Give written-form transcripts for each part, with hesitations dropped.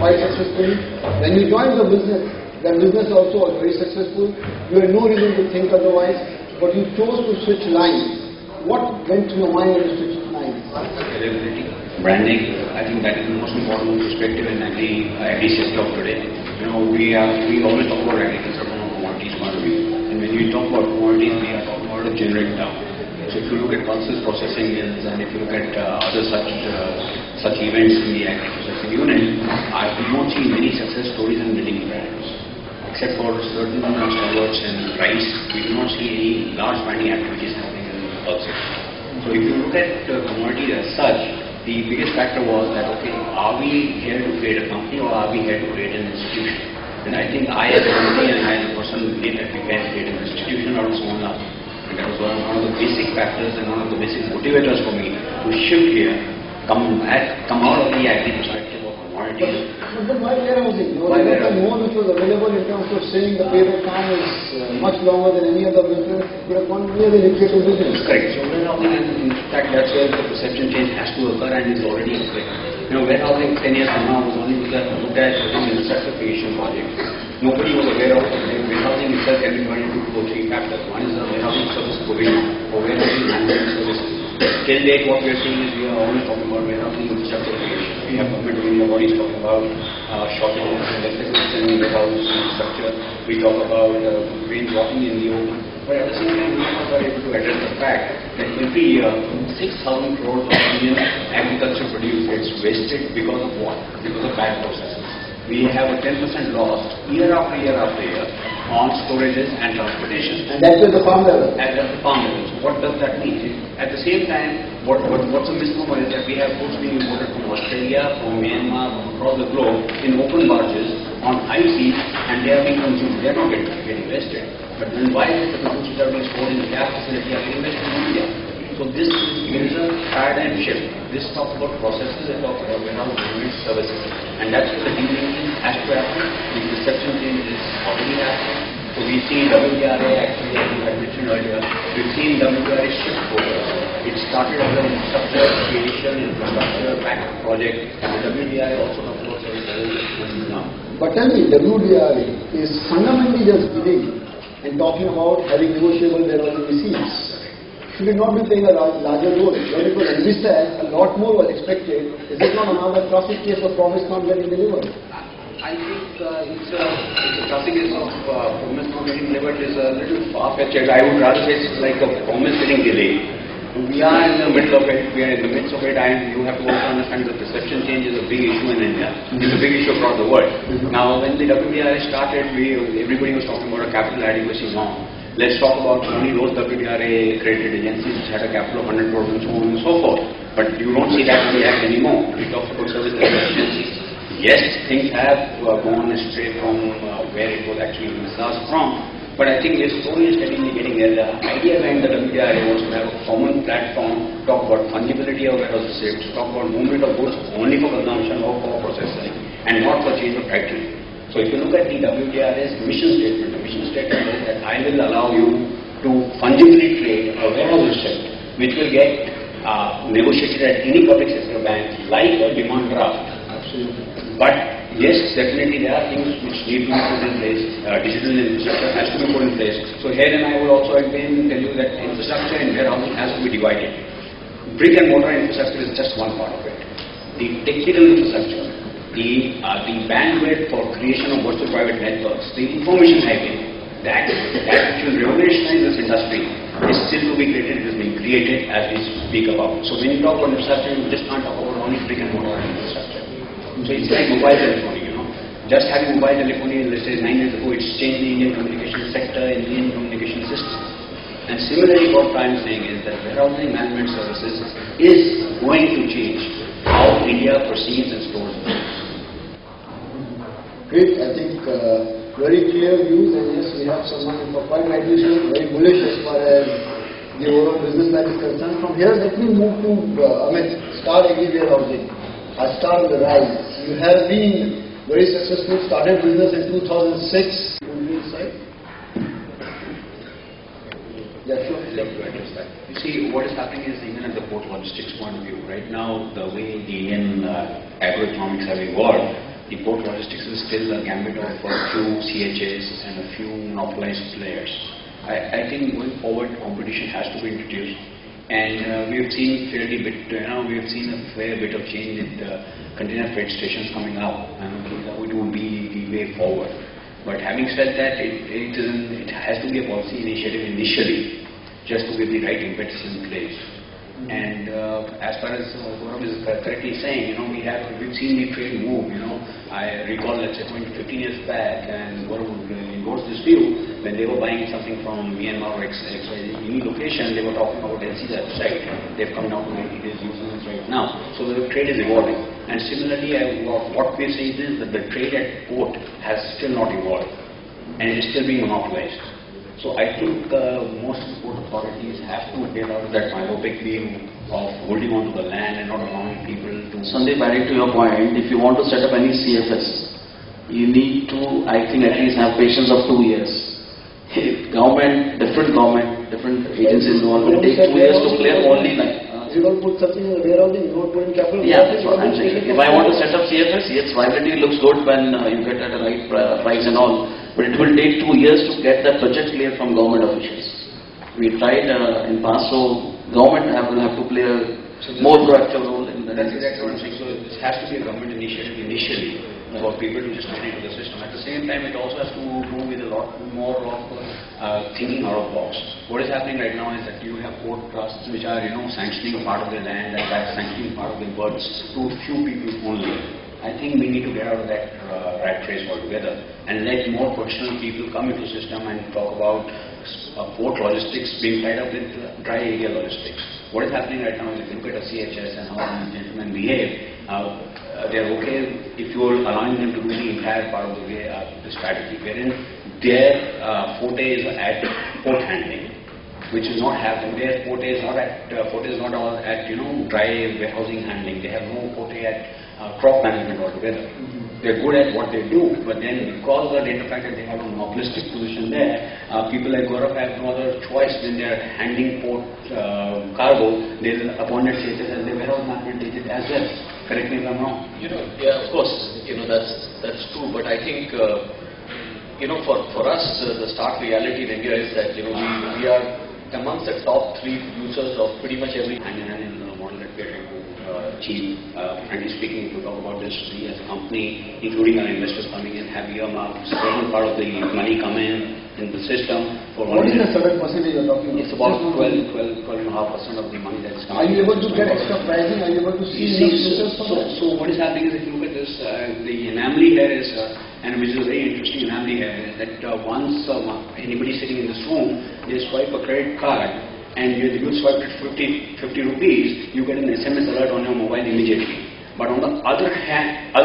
quite successfully. When you joined the business also was very successful. You had no reason to think otherwise, but you chose to switch lines. What went through your mind when you switched lines? Availability, branding. I think that is the most important perspective in every sector of today. You know, we always talk about agriculture from a commodities point of view, and when we talk about commodities, we are talking about a generic term. So if you look at pulses processing mills, and if you look at other such events in the agriculture unit, we don't see many success stories in building brands. Except for certain stalwarts in rice, we do not see any large branding activities happening in pulses. So if you look at commodities as such, the biggest factor was that, okay, are we here to create a company or are we here to create an institution? And I think I as a company and I as a person believe that we can create an institution out of small arms. And that was one of the basic factors and one of the basic motivators for me to shift here, come out of the agri perspective of commodities. But then why warehousing? The more which was available in terms of saying the period of time is much longer than any other business. You have one really lucrative business. Correct. So warehousing, and in fact, that's where the perception change has to occur and is already occurring. You know, warehousing 10 years from now was only looked at as an infrastructure creation project. Nobody was aware of warehousing itself can be divided into 2 or 3 factors. One is the warehousing service provision or warehousing management services. Till date, what we are seeing is we are always talking about warehousing infrastructure creation. We have government doing bodies talking about shortages and electricity in warehouse structure. We talk about grain rotting in the open. But at the same time, we are able to address the fact that every year 6,000 crores of Indian agriculture produce gets wasted because of what? Because of bad processes. We have a 10% loss year after year after year on storages and transportation. And that's at the farm level. At the farm level. So what does that mean? At the same time, what's a misnomer is that we have goods being imported from Australia, from Myanmar, from across the globe in open barges on high seas, and they are being consumed. They are not getting wasted. But then why is it that the goods which are being stored in the gas facility are getting wasted in India? So this is a paradigm shift. This talks about processes, it talks about warehouse management services. And that's where the delinking has to happen. The perception change is already happening. So we see WDRA actually, as you had mentioned earlier, we've seen WDRA shift focus. It started as an infrastructure creation, infrastructure backup project, and WDRA also talks about services now. But tell me, WDRA is fundamentally just giving and talking about having negotiable warehousing receipts. Should it not be playing a larger role? When it was envisaged, a lot more was expected. Is it not another classic case of promise not getting delivered? I think it's a classic case of promise not getting delivered is a little far-fetched. I would rather say it's like a promise getting delayed. We are in the middle of it. We are in the midst of it, and you have to also understand the perception change is a big issue in India. It's a big issue across the world. Now, when the WDRA started, everybody was talking about a capital adequacy norm. Let's talk about only those WDRA accredited agencies which had a capital of 100 crores and so on and so forth. But you don't see that in the Act anymore. It talks about service agencies. Yes, things have gone astray from where it was actually started from. But I think we're slowly steadily getting there. The idea behind the WDRA was to have a common platform, talk about fungibility of warehouse receipts, talk about movement of goods only for consumption or for processing, and not for change of title. So if you look at the WDRA's mission statement, the mission statement is that I will allow you to fungibly trade a warehouse receipt, which will get negotiated at any public sector bank like a demand draft. Absolutely. But yes, definitely there are things which need to be put in place. Digital infrastructure has to be put in place. So here and I would also again tell you that infrastructure in warehousing has to be divided. Brick and mortar infrastructure is just one part of it. The technical infrastructure, the bandwidth for creation of virtual private networks, the information highway, that which will revolutionize this industry is still to be created. It is being created as we speak about. So when you talk about infrastructure, you just can't talk about only brick and mortar infrastructure. So it's like mobile telephony, Just having mobile telephony, let's say 9 years ago, it's changed the Indian communication sector, Indian communication system. And similarly, what I'm saying is that warehousing management services is going to change how India perceives and stores goods. Great, I think very clear views, and yes, we have someone quite rightly so very bullish as far as the overall business life is concerned. From here, let me move to Amit, Star Agri Warehousing, a star on the rise. You have been very successful, started business in 2006. Yeah, sure. You see, what is happening is even at the port logistics point of view, right now, the way the Indian agroeconomics have evolved, the port logistics is still a gambit of a few CHAs and a few monopolized players. I think going forward, competition has to be introduced, and we've seen we've seen a fair bit of change in the container freight stations coming up, and that would be the way forward. But having said that, it has to be a policy initiative initially, just to get the right impetus in place. And as far as Gaurav is correctly saying, we've seen the trade move. I recall, let's say, 15 years back, and Gaurav would endorse this view, when they were buying something from Myanmar or any location, they were talking about LC's website. They've come down to 90 days using it right now. So the trade is evolving. And similarly, what we're saying is that the trade at port has still not evolved, and it is still being monopolized. So I think most port authorities have to get out of that myopic view of holding on to the land and not allowing people to... Sandeep, adding to your point, if you want to set up any CFS, you need to, I think, at least have patience of 2 years. If different agencies involved, will take 2 years to clear only like... You don't put something in the warehousing, you don't put in capital. Yeah, that's what I'm saying. If I want to set up CFS, yes, viability looks good when you get at the right price and all. But it will take 2 years to get that budget clear from government officials. We tried in past, so government will have to play a more proactive role in that. That's exactly what I'm saying. So this has to be a government initiative initially for people to just get into the system. At the same time, it also has to do with a lot more of thinking out of the box. What is happening right now is that you have port trusts which are sanctioning part of the land and sanctioning part of the berths to a few people only. I think we need to get out of that rat race altogether and let more professional people come into the system and talk about port logistics being tied up with dry area logistics. What is happening right now is if you look at a CHS and how these gentlemen behave, they are okay if you are allowing them to do the entire part of the strategy, wherein their forte is at port handling, which is not happening. Their forte is not at dry warehousing handling. They have no forte at crop management altogether. They're good at what they do, but then because of the data fact that they have a monopolistic position there, people like Gaurav have no other choice when they're handling port cargo. They'll appoint CHS as their warehouse management agent as well. Correct me if I'm wrong. Yeah, of course, that's true. But I think for us, the stark reality in India is that we are amongst the top 3 producers of pretty much every hand-in-hand model that we are trying to achieve. Frankly speaking, if we talk about this, we as a company, including our investors coming in, have earmarked certain part of the money come in the system. What is the certain percentage you're talking about? It's about 12.5% of the money that's coming. Are you able to get extra pricing? Are you able to see so what is happening is, if you look at this, the anomaly here is, and which is a very interesting anomaly here, is that once anybody sitting in this room, they swipe a credit card, and you swipe it 50 rupees, you get an SMS alert on your mobile immediately. But on the other hand,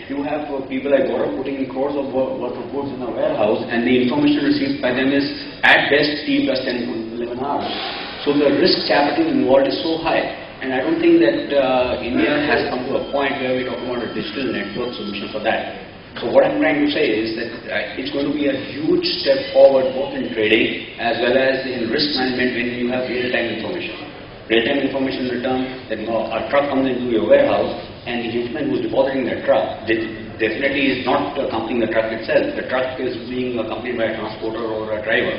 you have people like Gaurav putting in crores of worth of goods in a warehouse, and the information received by them is at best T plus 10 to 11 hours. So the risk capital involved is so high, and I don't think that India has come to a point where we talk about a digital network solution for that. So what I'm trying to say is that it's going to be a huge step forward both in trading as well as in risk management when you have real-time information. Real-time information return that a truck comes into your warehouse and the gentleman who is depositing that truck definitely is not accompanying the truck itself. The truck is being accompanied by a transporter or a driver.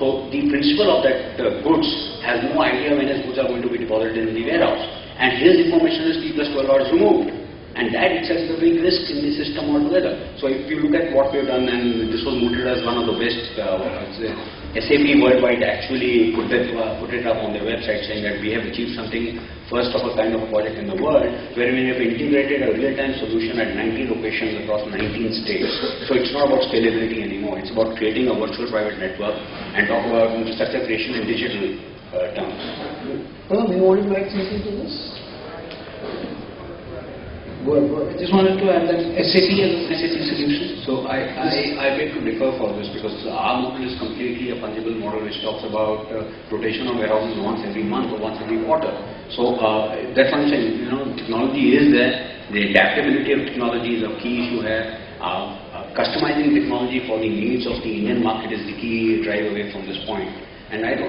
So the principal of that goods has no idea when his goods are going to be deposited in the warehouse. And his information is T plus 12 hours removed. And that itself is a big risk in the system altogether. So if you look at what we've done, and this was mooted as one of the best, SAP Worldwide actually put it up on their website saying that we have achieved something first of a kind of a project in the world, where we have integrated a real-time solution at 90 locations across 19 states. So it's not about scalability anymore. It's about creating a virtual private network and talk about infrastructure creation in digital terms. Well, you want to add something to this? I just wanted to add that SAP has an SAP solution. So I beg to differ for this, because our model is completely a fungible model which talks about rotation of warehouses once every month or once every quarter. So that's what I'm saying. Technology is there. The adaptability of technology is a key issue here. Customizing technology for the needs of the Indian market is the key drive away from this point. And I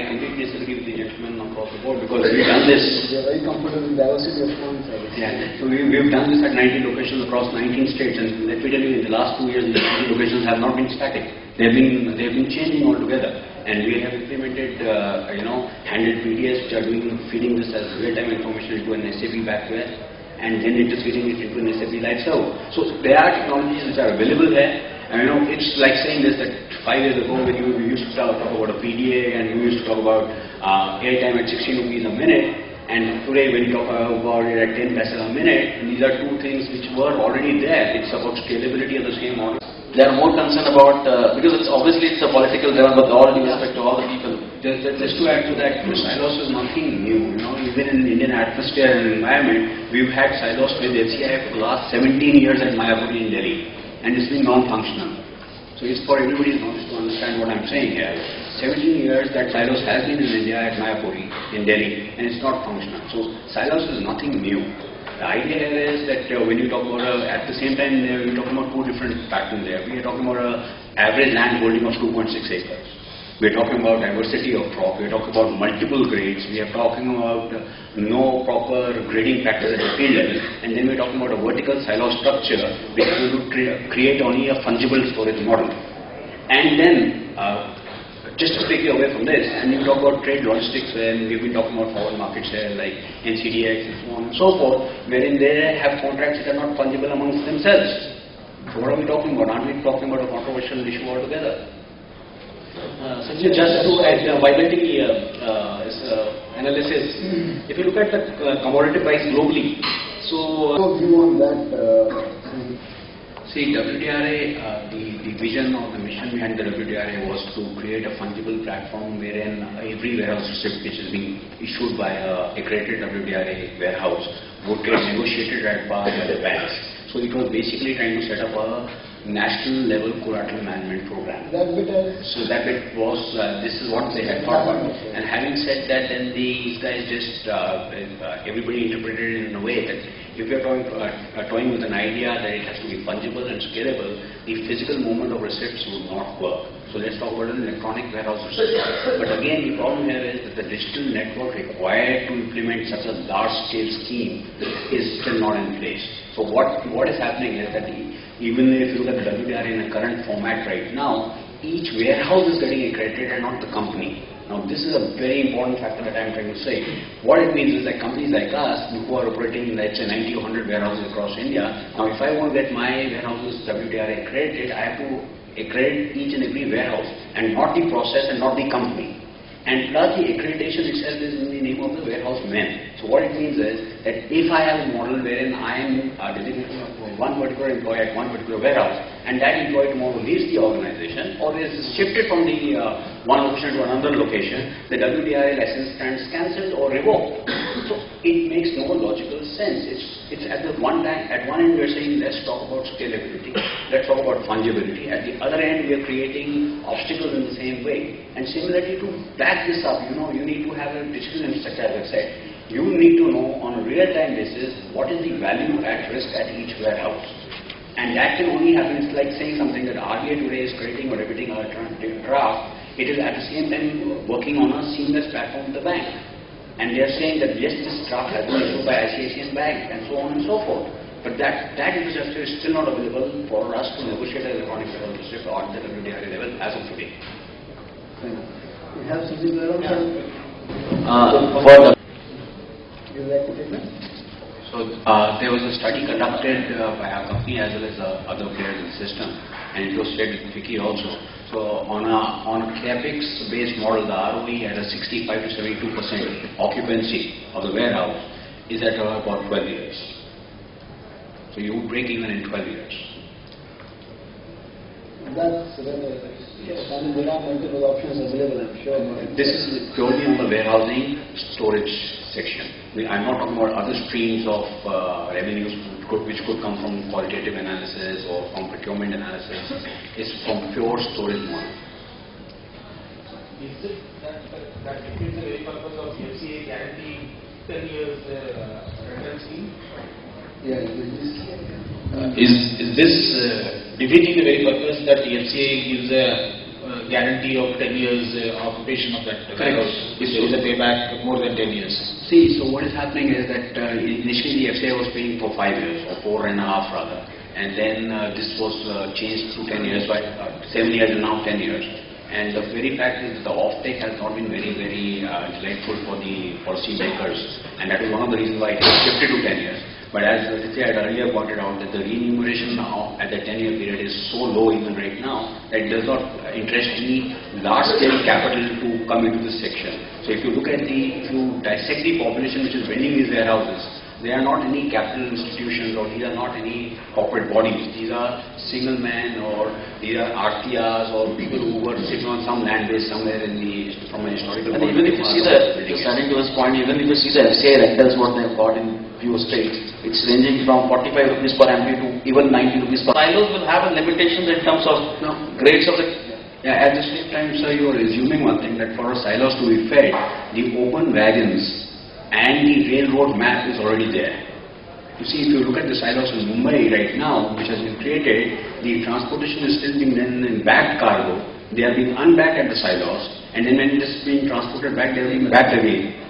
completely disagree with the gentleman across the board, because we've done this. We are very comfortable with diversity of points, I guess. Yeah. So we've done this at 19 locations across 19 states, and let me tell you, in the last 2 years, these 19 locations have not been static. They've been changing altogether. And we have implemented, handled PDS, which are feeding this as real-time information into an SAP backend, and then integrating it into an SAP live server. So there are technologies which are available there. And it's like saying this, that 5 years ago when you used to talk about a PDA, and you used to talk about airtime at 16 rupees a minute, and today when you talk about it at 10 paisa a minute, these are two things which were already there. It's about scalability of the same model. They are more concerned about, because it's a political level, but all due respect to all the people. Just to add to that, silos is nothing new. Even in Indian atmosphere and environment, we've had silos with FCI for the last 17 years at Mayapuri in Delhi, and it's been non-functional. So it's for everybody's knowledge to understand what I'm saying here. 17 years that silos has been in India at Mayapuri in Delhi, and it's not functional. So silos is nothing new. The idea here is that when you talk about, at the same time, we're talking about two different patterns there. We are talking about an average land holding of 2.6 acres. We're talking about diversity of crop. We're talking about multiple grades. We are talking about no proper grading practice at the field level. And then we're talking about a vertical silo structure which will create only a fungible storage model. And then, just to take you away from this, and you talk about trade logistics, and we've been talking about forward markets here like NCDX and so on and so forth, wherein they have contracts that are not fungible amongst themselves. So what are we talking about? Aren't we talking about a controversial issue altogether? Sanjay, just to add viability analysis, if you look at the commodity price globally, so What view on that? See, WDRA, the vision or the mission behind the WDRA was to create a fungible platform wherein every warehouse receipt which is being issued by a accredited WDRA warehouse would get negotiated at par by the banks. So it was basically trying to set up a national level collateral management program. That bit So that bit was, this is what they had thought about. And having said that, then these guys just, everybody interpreted it in a way that if you're toying with an idea that it has to be fungible and scalable, the physical movement of receipts would not work. So let's talk about an electronic warehouse receipt. But again, the problem here is that the digital network required to implement such a large-scale scheme is still not in place. So what is happening is that even if you look at the WDRA in the current format right now, each warehouse is getting accredited and not the company. Now this is a very important factor that I'm trying to say. What it means is that companies like us who are operating, let's say 90 or 100 warehouses across India, now if I want to get my warehouses WDRA accredited, I have to accredit each and every warehouse and not the process and not the company. And plus the accreditation itself is in the name of the warehouse man. So what it means is that if I have a model wherein I am designated one particular employee at one particular warehouse, and that employee tomorrow leaves the organization or is shifted from the one location to another location, the WDRA license stands cancelled or revoked. So it makes no logical sense. It's at one end we are saying let's talk about scalability, let's talk about fungibility. At the other end we are creating obstacles in the same way. And similarly, to back this up, you need to have a digital infrastructure, as I said. You need to know on a real-time basis what is the value at risk at each warehouse. And that can only happen, it's like saying something that RBI today is creating or debating an alternative draft. It is at the same time working on a seamless platform with the bank. And they are saying that yes, this draft has been issued by ICICI Bank and so on and so forth. But that infrastructure is still not available for us to negotiate an electronic warehouse receipt at the WDRA level as of today. we have something around you like to take that? So there was a study conducted by our company as well as other players in the system, and it was shared with Vicky also. So on a capex-based model, the ROE at a 65 to 72% occupancy of the warehouse is at about 12 years. So you would break even in 12 years. That's yes. I mean, there are multiple options available, I'm sure. This is purely on the warehousing storage section. I'm not talking about other streams of revenues which could come from qualitative analysis or from procurement analysis. It's from pure storage model. Is it that defeats the very purpose of FCA guaranteeing 10 years rental scheme? Yeah, is this defeating the very purpose that the FCA gives guarantee of 10 years occupation of that warehouse. If there is a payback more than 10 years. See, so what is happening is that initially the FCI was paying for 5 years, or 4.5 rather, and then this was changed to 10 years, by 7 years and now 10 years. And the very fact is that the offtake has not been very, very delightful for the policymakers, and that is one of the reasons why it has shifted to 10 years. But as I had earlier pointed out, that the remuneration now at the 10-year period is so low even right now that it does not interest any large-scale capital to come into this section. So if you look at if you dissect the population which is vending these warehouses, they are not any capital institutions, or these are not any corporate bodies. These are single men, or these are RTRs, or people who were sitting on some land base somewhere from a historical point. And even if you see just adding to his point, even if you see the FCI rentals what they have got in few states, it's ranging from 45 rupees per MP to even 90 rupees per. Silos will have a limitation in terms of grades of the. Yeah, at the same time, sir, you are assuming one thing, that for silos to be fed, the open wagons and the railroad map is already there. You see, if you look at the silos in Mumbai right now, which has been created, the transportation is still being done in backed cargo. They are being unbacked at the silos, and then when it is being transported back, they are being backed again.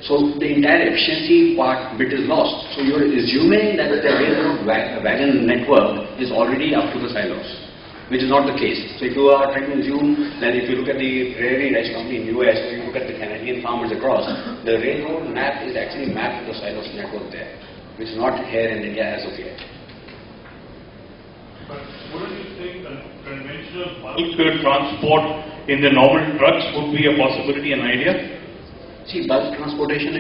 So the entire efficiency part bit is lost. So you are assuming that the railroad wagon network is already up to the silos, which is not the case. So if you are trying to assume that if you look at the Prairie Rice Company in US, or you look at the Canadian farmers across, the railroad map is actually mapped to the silos network there, which is not here in India as of yet. But wouldn't you think that conventional bulk transport in the normal trucks would be a possibility, an idea? See, bulk transportation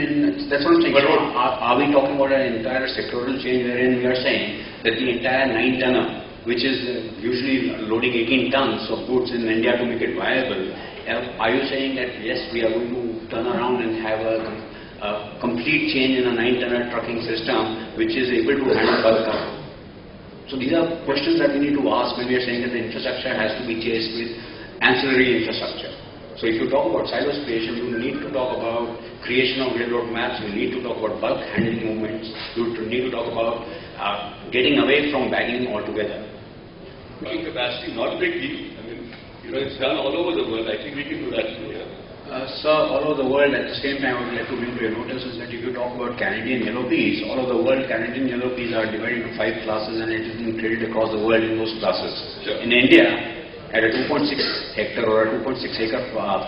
that's what I'm saying. Are we talking about an entire sectoral change wherein we are saying that the entire 9-tonner, which is usually loading 18 tons of goods in India to make it viable, are you saying that yes, we are going to turn around and have a complete change in a 9-tonner trucking system which is able to handle bulk cargo? So these are questions that we need to ask when we are saying that the infrastructure has to be chased with ancillary infrastructure. So if you talk about silos creation, you need to talk about creation of railroad maps, you need to talk about bulk handling movements, you need to talk about getting away from bagging altogether. Trucking capacity, not a big deal. I mean, it's done all over the world. I think we can do that too. Sir, all over the world, at the same time, I would like to bring to your notice is that if you talk about Canadian yellow peas, all over the world, Canadian yellow peas are divided into 5 classes, and it is being traded across the world in those classes. Sure. In India, at a 2.6 hectare or a 2.6 acre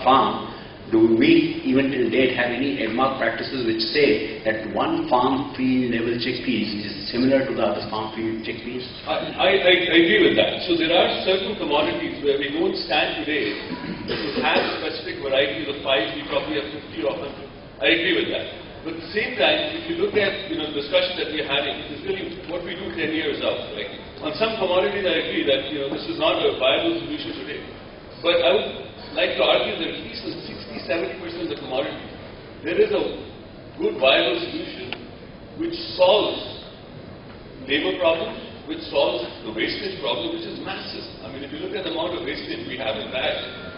farm, do we even till date have any earmark practices which say that one farm field level chickpeas is similar to the other farm field chickpeas? I agree with that. So there are certain commodities where we don't stand today that will have specific varieties of 5, we probably have 50 of them. I agree with that. But at the same time, if you look at the discussion that we're having, it is really what we do 10 years out. Like on some commodities, I agree that this is not a viable solution today. But I would like to argue that at least 60-70% of the commodities, there is a good viable solution which solves labor problems, which solves the wastage problem, which is massive. I mean, if you look at the amount of wastage we have in that,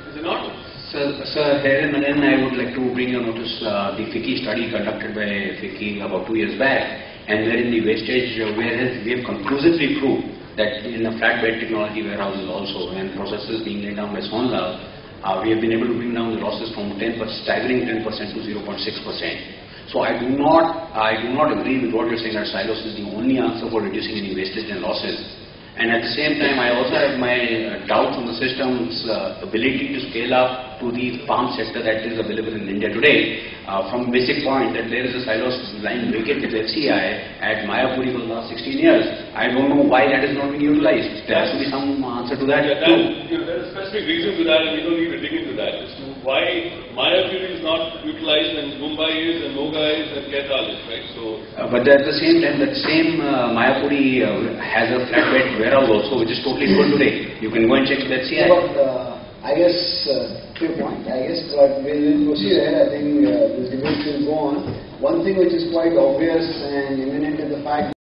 it's enormous. Sir, here and then I would like to bring your notice the FICCI study conducted by FICCI about 2 years back, and wherein the wastage, whereas we have conclusively proved that in the flatbed technology warehouses also, and processes being laid down by Sonlal, we have been able to bring down the losses from staggering 10% to 0.6%. So I do not agree with what you're saying that silos is the only answer for reducing any wastage and losses. And at the same time, I also have my doubts on the system's ability to scale up to the farm sector that is available in India today. From basic point that there is a silos line vacant with FCI at Mayapuri for the last 16 years. I don't know why that is not being utilized. There has to be some answer to that too. There's a specific reason to that, and we don't need to dig into that as to why Mayapuri is not utilized and Mumbai is and Moga is and Kerala is, right? So, but at the same time, that same Mayapuri has a flatbed warehouse also, which is totally full today. You can go and check that CI. But I guess, to your point, but we'll proceed ahead. I think this debate will go on. One thing which is quite obvious and imminent is the fact